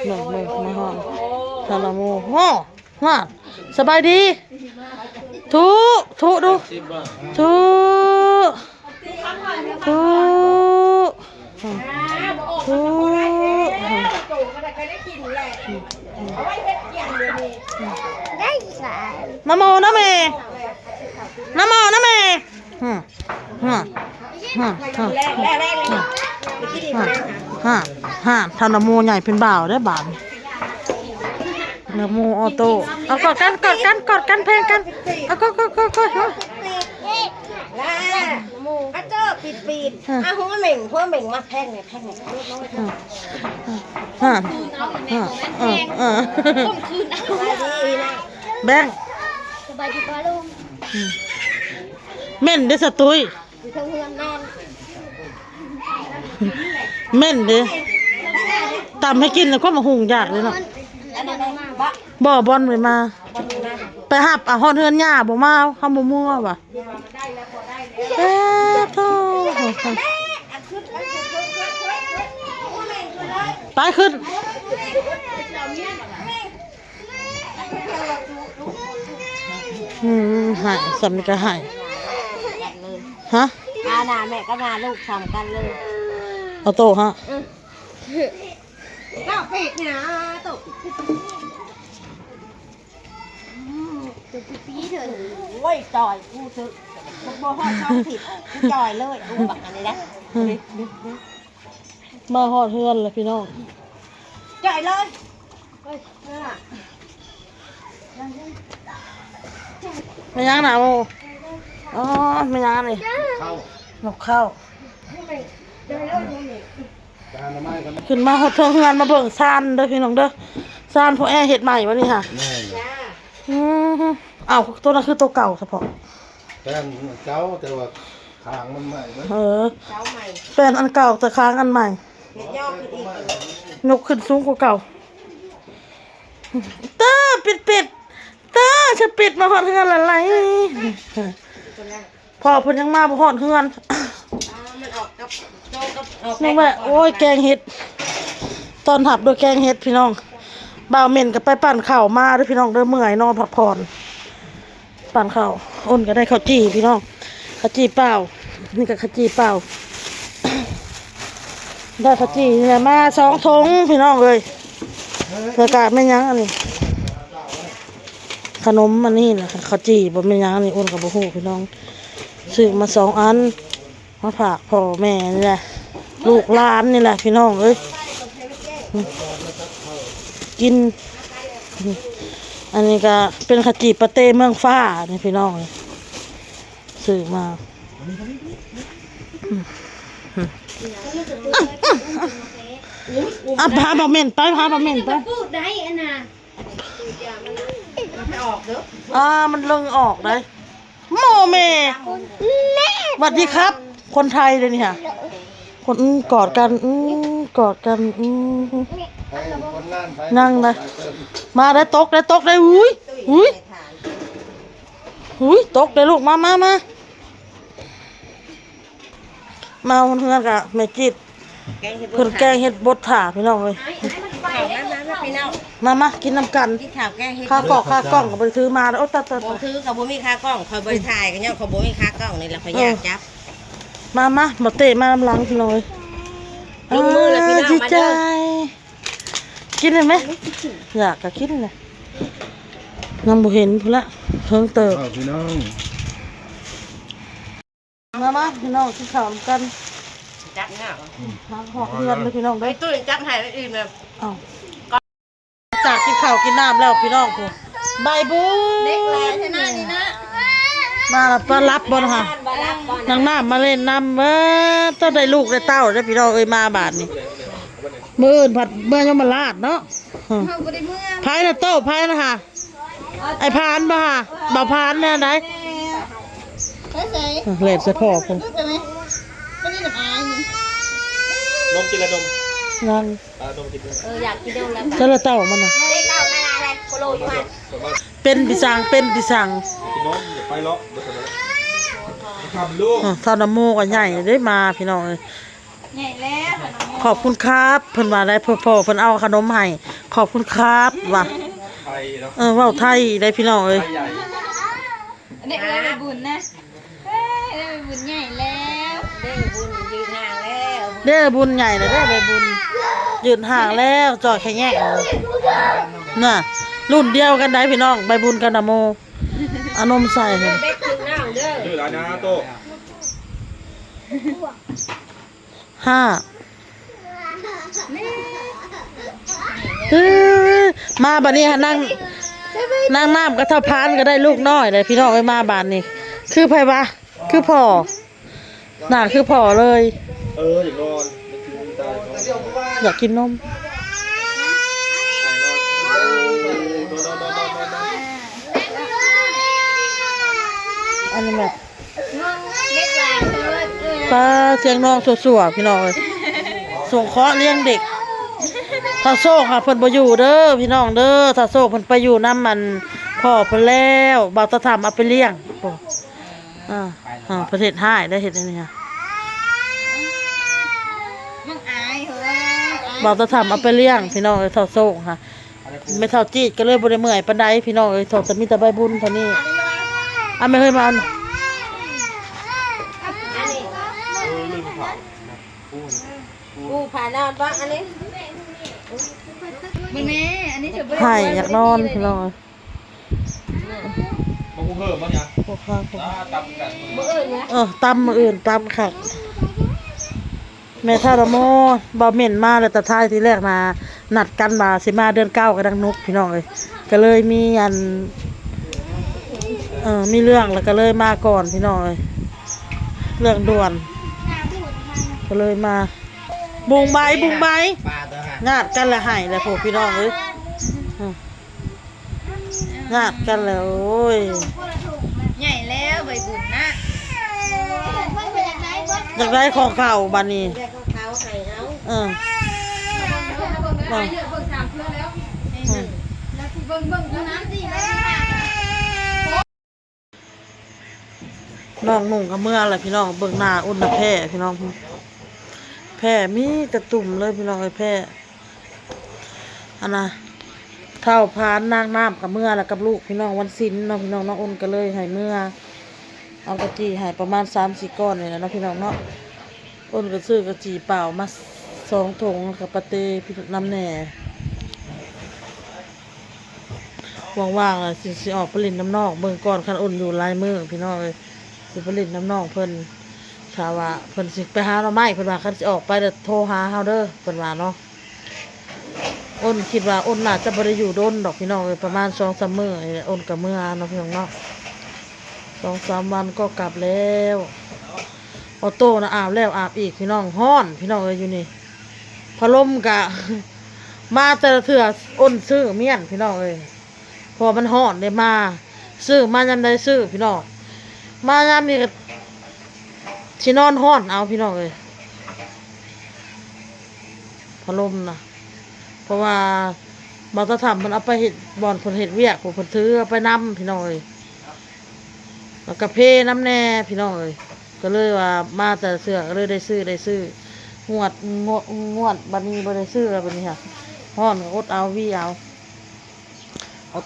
หนึ่งมือมาห้องทาราโมฮ่อฮ่าสบายดีทุดูทุทุน้ำโมน้ำเมน้ำโมน้ำเมทานาโมใหญ่เป็นบ่าวได้บ่าวนาโมออโต้เอากอดกันเพลงกันเอาก็อาเจ้าปิดหัวเหม่งมาแพงเนี่ยแบงสบายดีป่ะลุงเม่นเด้อสตุยอยู่ทางเฮือนนอนเม่นเด้อตำให้กินแล้วก็มาหุงยากเลยเนาะบ่บอลไปหับฮอดเฮือนหญ้าบ่มาเฮาบ่มั่วว่ะไปขึ้นหายสำนึกก็หายฮะนาแม่ก็นาลูกทำกันเลยเอาโตฮะก็ปิดเนี่ยโตปีเถอะโอ้ยจ่อยกูเถอะบ่ฮอดช่องผิดกูจ่อยเลยกูบักอันนี้นะมาฮอดเฮือนเลยพี่น้องจ่อยเลยไม่ยังหนาโมอ๋อไม่ยังเลยนกเข้าขึ้นมาหดเทิงงานมาเบิ่งซานเด้อพี่น้องเด้อซานพอแอเห็ดใหม่วะนี่ค่ะอ้าวตัวนั้นคือตัวเก่าเฉพาะแต่เก่าแต่ว่าคางมันใหม่เก่าใหม่เป็นอันเก่าแต่ค้างอันใหม่ย่อขึ้นอีกนกขึ้นสูงกว่าเก่าเต้อปิดเต้อจะปิดมาหอดเฮือนอะไรพอเพิ่นยังมาบ่หอดเฮือนมันออกกับนึกว่าโอ้ยแกงเห็ดตอนหับโดยแกงเห็ดพี่น้องบ่าวเม่นก็ไปปั่นข้าวมาด้วยพี่น้องเด้อเมื่อยนอนพักผ่อนปั่นข้าวอ้นก็ได้ข้าวจี้พี่น้องข้าวจี้เปล่านี่ก็ข้าวจี้เปล่าได้ข้าวจี้เนี่ยมา2 ถุงพี่น้องเลยประกาศไม่ยั้งอันนี้ขนมมันนี่นะข้าวจี้บ่ไม่ยั้งอันนี้อ้นกับบ่ฮู้พี่น้องซื้อมา2 อันมาฝากพ่อแม่นี่แหละลูกหลานนี่แหละพี่น้องเอ้ยกินอันนี้ก็เป็นขจีปาเต้เมืองฟ้านี่พี่น้องเลยซื้อมาพาบะเม่นไปพาบะเม่นไปพูดได้อันน่ะมันออกเด้อมันเลิงออกได้โมเมสวัสดีครับคนไทยเลยนี่ค่ะคนกอดกันนั่งเลยมาได้ตกได้อุ้ยตกได้ลูกมาเพื่อนกับแม่จิตเพื่อนแกงเห็ดบดถ่าพี่น้องเลยมากินน้ำกันข้ากล้องกับบริถือมาแล้วโอ้ตัดถือกับบุมีค่ากล้องคอยบริถ่ายกันเนี่ยคอยบุมีค่ากล้องนี่แหละคอยอยากจับมาเตะมาล้างพี่น้อยลงมือเลยพี่น้องมาเด้อกินเลยไหมอยากกินเลยน้ำบุเห็นพุ่นละเพิ่งเติบพี่น้องมาพี่น้องกินข้าวกันจับเนี่ยหอกเงินเลยพี่น้องได้ตู้จับให้แล้วอิ่มเลยจากกินข้าวกินน้ำแล้วพี่น้องผมใบบูเด็กเลยใช่ไหมนี่นะมารับบอลค่ะนางน้ำมาเล่นน้ำต้องได้ลูกได้เต้าได้พี่น้องมาบาทนี่มืออื่นผัดเมื่อยมาลาดเนาะพายนะโต้พายนะค่ะไอพานบ่ค่ะบ่พานเนี่ยไหนเล็บใส่พ่อผมนมกินละนมนั่งอยากกินนมแล้วจะละเต้ามันนะเป็นดิสังกินนมไปเลาะทำลูกทอดน้ำมูกใหญ่ได้มาพี่น้องเลยใหญ่แล้วขอบคุณครับเพิ่นมาได้พ่อเพิ่นเอาขนมให้ ขอบคุณครับว่ะ ไทยเนาะ เว้าไทยได้พี่น้องเอ้ย ไทยใหญ่ อันนี้เอ้ยไปบุญนะเอ้ยเอ้ยไปบุญใหญ่แล้ว เด้งบุญยืนห่างแล้ว เด้อบุญใหญ่เลยเด้อใบบุญยืนห่างแล้วจอดแค่แยกน่ะรุ่นเดียวกันได้พี่น้องใบบุญกันนะโมอานมใส่เห็น เด็กถึงน้ำเด้อ ชื่อร้านนะโต ห้ามาบัดนี้ฮะนั่งน้ำกระเทาพานก็ได้ลูกน้อยเลยพี่น้องไอ้มาบานนี่คือไผวะคือพ่อน่ะคือพ่อเลย อย่างนอนมันคือตายนอน อยากกินนม นอนอันนี้แม่ เล็กลายเลยเอ้ย ปลาเสียงน้องสัวๆพี่น้องเอ้ยส่งเคราะห์เลี้ยงเด็กถ้าโซ่ค่ะเพิ่นบ่อยู่เด้อพี่น้องเด้อถ้าโซ่เพิ่นไปอยู่น้ำมันพ่อเพิ่นแล้วบ่าวตะถามเอาไปเลี้ยงโอ้ประเทศห้ายได้เฮ็ดอันนี้ค่ะ มันอายเหรอ บ่าวตะถามเอาไปเลี้ยงพี่น้องเอ้ยถ้าโซ่ค่ะไม่เท่าจีดก็เลยบ่ได้เมื่อยปานใดพี่น้องเอ้ยโซ่แต่มีแต่ใบบุญเท่านี้ไม่เคยมาเอา ลืมเผา กูผ่านนอนบ้างอันนี้ มึงแม่อันนี้เถอะ ไผ่อยากนอนพี่น้อง มากูเพิ่มมั้งยัง พวกข้าง ตำกัน มื้ออื่นนะ ตำมื้ออื่นตำค่ะแม่ท่าละโมบ่เหม็นมาเลยแต่ท้ายที่แรกมานัดกันมาสิมาเดือน9กับดังนกพี่น้องเอ้ยก็เลยมีอันมีเรื่องแล้วก็เลยมาก่อนพี่น้องเอ้ยเรื่องด่วนก็เลยมาบุงใบงาดกันแล้วให้แล้วพวกพี่น้องเอ้ยงาดกันแล้วโอ้ย ใหญ่แล้วใบบุญนะ อยากได้ของเก่าบัดนี้ เด็กเขาให้เฮา เออ เบิ่งสามเพื่อแล้วแล้วเบิ่งเท่านั้นสิ น้องนุ่งกับเมื่ออะไรพี่น้องเบิ่งหน้าอุ่นนะแพ้พี่น้องแพ้มีกระตุ่มเลยพี่น้องไอ้แพ้อันน่ะเท่าพานนางน้ำกับเมื่อแล้วกับลูกพี่น้องวันศิลเนาะพี่น้องน้องอุ่นก็เลยให้เมื่อเอากะจีให้ประมาณ3-4 ก้อนนี่แหละเนาะพี่น้องเนาะอุ่นก็ซื้อกะจีเปล่ามา2 ถุงกับปาเต้พี่น้ำแหน่ว่างๆเลยสิออกไปเล่นน้ำนอกเบิ่งก่อนคันอุ่นอยู่ลายมือพี่น้องเลยสิไปเล่นน้ำนองเพิ่นถ้าว่าเพิ่นสิไปหาเราไม้เพิ่นว่าคันสิออกไปเด้อโทรหาเฮาเด้อเพิ่นว่าเนาะอ้นคิดว่าอ้นน่าจะบ่ได้อยู่โดนดอกพี่น้องเอ้ยประมาณ2-3 มื้อนี่แหละอ้นก็มื้อเนาะพี่น้องเนาะ2-3 วันก็กลับแล้วออโต้นะอาบแล้วอาบอีกพี่น้องฮ้อนพี่น้องเอ้ยอยู่นี่พัดลมกะ มาแต่ละเทื่ออ้นซื้อเมียนพี่น้องเอ้ยพอมันฮ้อนได้มาซื้อมายามใดซื้อพี่น้องมายามนี้ก็สินอนฮ้อนเอาพี่น้องเอ้ยพัดลมนะเพราะว่าบ่ต้องทำมันเอาไปเฮ็ดบ่อนเพิ่นเฮ็ดเวียกผู้เพิ่นถือเอาไปนำพี่น้องเอ้ยแล้วก็เพน้ำแน่พี่น้องเอ้ยก็เลยว่ามาแต่เสื้อก็เลยได้ซื้องวดบัดนี้บ่ได้ซื้อแล้วบัดนี้ค่ะฮ้อนก็อดเอาวีเอา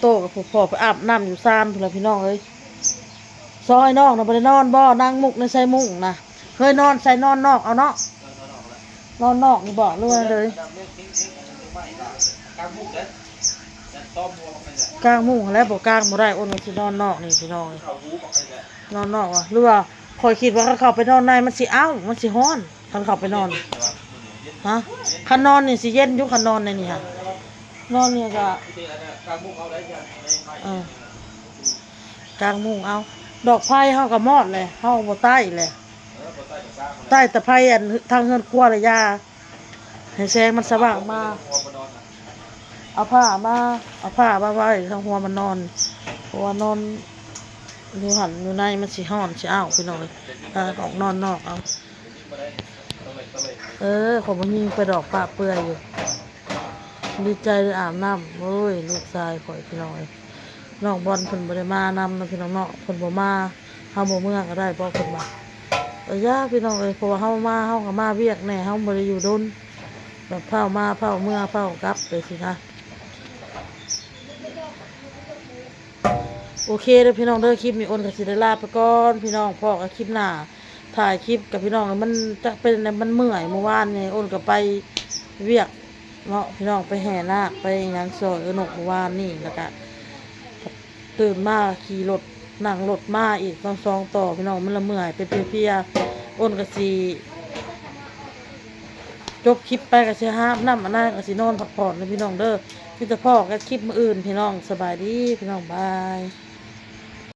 โต๊ะกับพ่อไปอาบน้ำอยู่ซ่านพุ่นล่ะพี่น้องเอ้ยซอยน้องน่ะบ่ได้นอนบ่นั่งมุกในใส่มุ้งนะเคยนอนใส่นอนนอกเอาเนาะนอนนอกนี่บ่เรื่องเลยกลางมุ้งแล้วบ่กลางบ่ได้อ้นก็สินอนนอกนี่พี่น้องเอ้ยนอนนอกว่ะหรือว่าคอยคิดว่าเขาเข้าไปนอนในมันสิเอ้ามันสิฮ้อนคันเข้าไปนอนฮะคันนอนนี่สิเย็นอยู่คันนอนในนี่ค่ะนอนนี่ก็กลางมุ้งเอาดอกไผ่เฮาก็มอดเลยเฮาบ่ใต้เลยใต้แต่ไผ่อันทางเฮือนครัวเลยยาให้แสงมันสว่างมาเอาผ้ามาไว้ทางหัวมันนอนเพราะว่านอนอยู่หันอยู่ในมันสิฮ้อนสิอ้าวพี่น้องเอ้ยออกนอนนอกเอาของมันยิงไปดอกปะเปื่อยอยู่ดีใจเลยอาบน้ำโอ้ยลูกชายข่อยพี่น้องเอ้ยน้องบอลเพิ่นบ่ได้มานำนะพี่น้องเนาะเพิ่นบ่มาเฮาบ่เมื่อก็ได้เพราะเพิ่นมายากพี่น้องเอ้ยเพราะว่าเฮามาเวียกแน่เฮาบ่ได้อยู่ดนแบบเผามาเผาเมื่อเผากลับไปสินะ โอเคเด้อพี่น้องเด้อคลิปนี้อ้นก็สิได้ลาไปก่อนพี่น้องพอกับคลิปหน้าถ่ายคลิปกับพี่น้องแล้วมันจะเป็นมันเมื่อยเมื่อวานนี่อ้นก็ไปเวียกเนาะพี่น้องไปแห่นาคไปหยังซอยนกเมื่อวานนี่แล้วก็ตื่นมาขี่รถนั่งรถมาอีกต้องซองต่อพี่น้องมันละเมื่อยเป็นเพลียๆอ้นก็สิจบคลิปไปก็สิห้ามน้ำอันนั้นก็สินอนพักผ่อนนะพี่น้องเด้อพี่จะพ่อกับคลิปมื้ออื่นพี่น้องสบายดีพี่น้องบาย